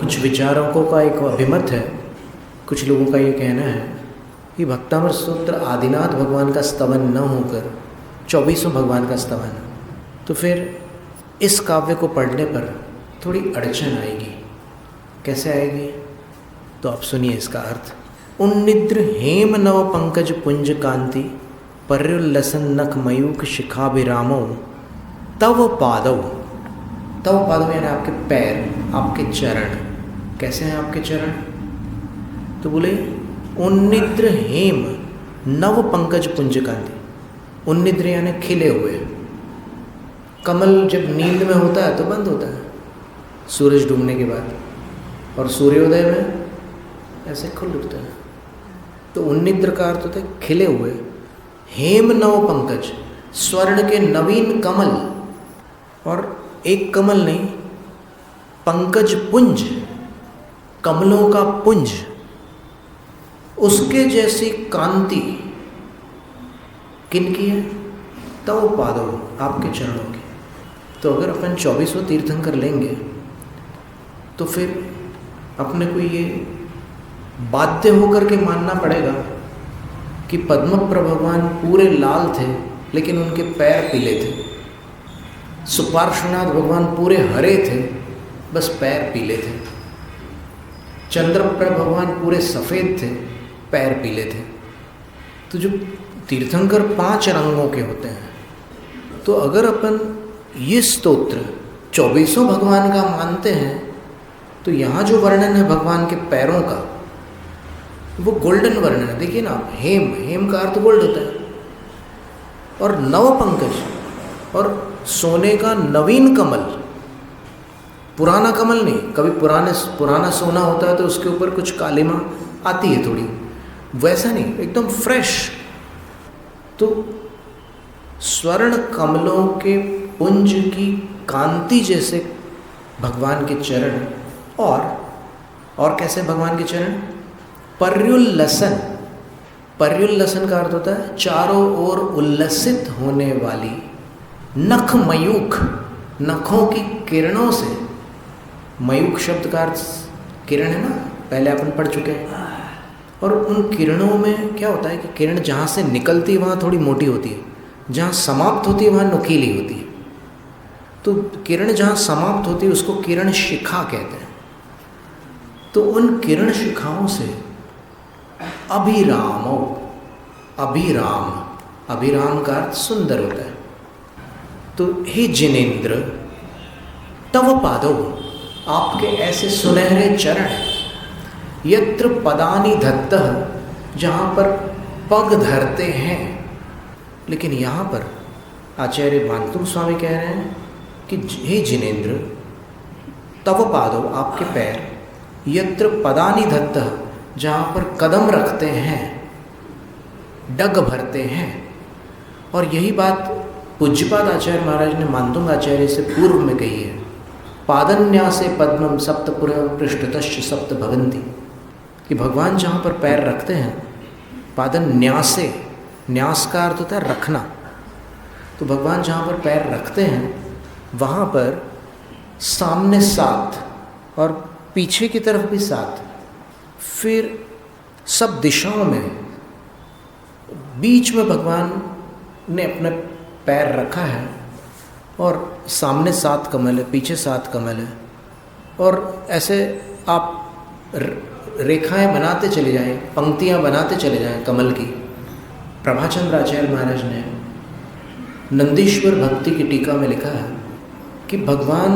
कुछ विचारकों का एक अभिमत है, कुछ लोगों का ये कहना है कि भक्तामृत स्तोत्र आदिनाथ भगवान का स्तवन न होकर 24 भगवान का स्तवन, तो फिर इस काव्य को पढ़ने पर थोड़ी अड़चन आएगी। कैसे आएगी? तो आप सुनिए इसका अर्थ। उन्निद्र हेम नव पंकज पुंज कांति पर्युल्लसन नख मयूख शिखाभिरामो तव पादव। तव पादव यानी आपके पैर, आपके चरण। कैसे हैं आपके चरण? तो बोले उन्निद्र हेम नव पंकज पुंज कांति। उन्निद्र यानी खिले हुए। कमल जब नींद में होता है तो बंद होता है सूरज डूबने के बाद, और सूर्योदय में ऐसे खुल उठता है। तो उन्निद्र का अर्थ होता है खिले हुए। हेम नव पंकज, स्वर्ण के नवीन कमल, और एक कमल नहीं, पंकज पुंज, कमलों का पुंज, उसके जैसी कांति किनकी है? तव पादव, आपके चरणों की। तो अगर अपन 24 तीर्थंकर लेंगे तो फिर अपने को ये बाध्य होकर के मानना पड़ेगा कि पद्मप्र भगवान पूरे लाल थे लेकिन उनके पैर पीले थे। सुपार्श्वनाथ भगवान पूरे हरे थे, बस पैर पीले थे। चंद्रप्र भगवान पूरे सफ़ेद थे, पैर पीले थे। तो जो तीर्थंकर 5 रंगों के होते हैं, तो अगर अपन ये स्तोत्र 24 भगवान का मानते हैं तो यहाँ जो वर्णन है भगवान के पैरों का, वो गोल्डन वर्णन है। देखिए ना आप, हेम, हेम का अर्थ गोल्ड होता है, और नव पंकज, और सोने का नवीन कमल। पुराना कमल नहीं, कभी पुराना सोना होता है तो उसके ऊपर कुछ कालिमा आती है थोड़ी, वैसा नहीं, एकदम फ्रेश। तो स्वर्ण कमलों के पुंज की कांति जैसे भगवान के चरण, और कैसे भगवान के चरण? पर्युल्लसन। पर्युल्लसन का अर्थ होता है चारों ओर उल्लसित होने वाली। नख मयूख, नखों की किरणों से। मयूख शब्द का अर्थ किरण है ना, पहले अपन पढ़ चुके हैं। और उन किरणों में क्या होता है कि किरण जहाँ से निकलती है वहाँ थोड़ी मोटी होती है, जहाँ समाप्त होती है वहाँ नुकीली होती है। तो किरण जहाँ समाप्त होती है उसको किरण शिखा कहते हैं। तो उन किरण शिखाओं से अभिरामो, अभिराम, अभिराम का अर्थ सुंदर होता है। तो हे जिनेंद्र, तव पादव, आपके ऐसे सुनहरे चरण, यत्र पदानि धत्तः, जहाँ पर पग धरते हैं। लेकिन यहाँ पर आचार्य भांतुम स्वामी कह रहे हैं कि हे जिनेंद्र, तव पादव, आपके पैर, यत्र पदानि धत्तः, जहाँ पर कदम रखते हैं, डग भरते हैं। और यही बात पूज्यपाद आचार्य महाराज ने मानतुंग आचार्य से पूर्व में कही है। पादन्यासे पद्मम सप्तपुर पृष्ठतश्च सप्त भवन्ति, कि भगवान जहाँ पर पैर रखते हैं, पादन्यासे, न्यास का अर्थ होता है रखना। तो भगवान जहाँ पर पैर रखते हैं वहाँ पर सामने 7 और पीछे की तरफ भी 7, फिर सब दिशाओं में, बीच में भगवान ने अपना पैर रखा है, और सामने 7 कमल है, पीछे 7 कमल है। और ऐसे आप रेखाएं बनाते चले जाएं, पंक्तियां बनाते चले जाएं कमल की। प्रभाचंद्र आचार्य महाराज ने नंदीश्वर भक्ति की टीका में लिखा है कि भगवान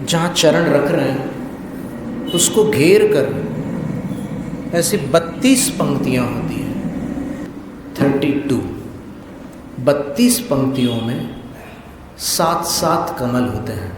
जहाँ चरण रख रहे हैं उसको घेर कर ऐसी 32 पंक्तियाँ होती हैं, 32। 32 पंक्तियों में 7-7 कमल होते हैं।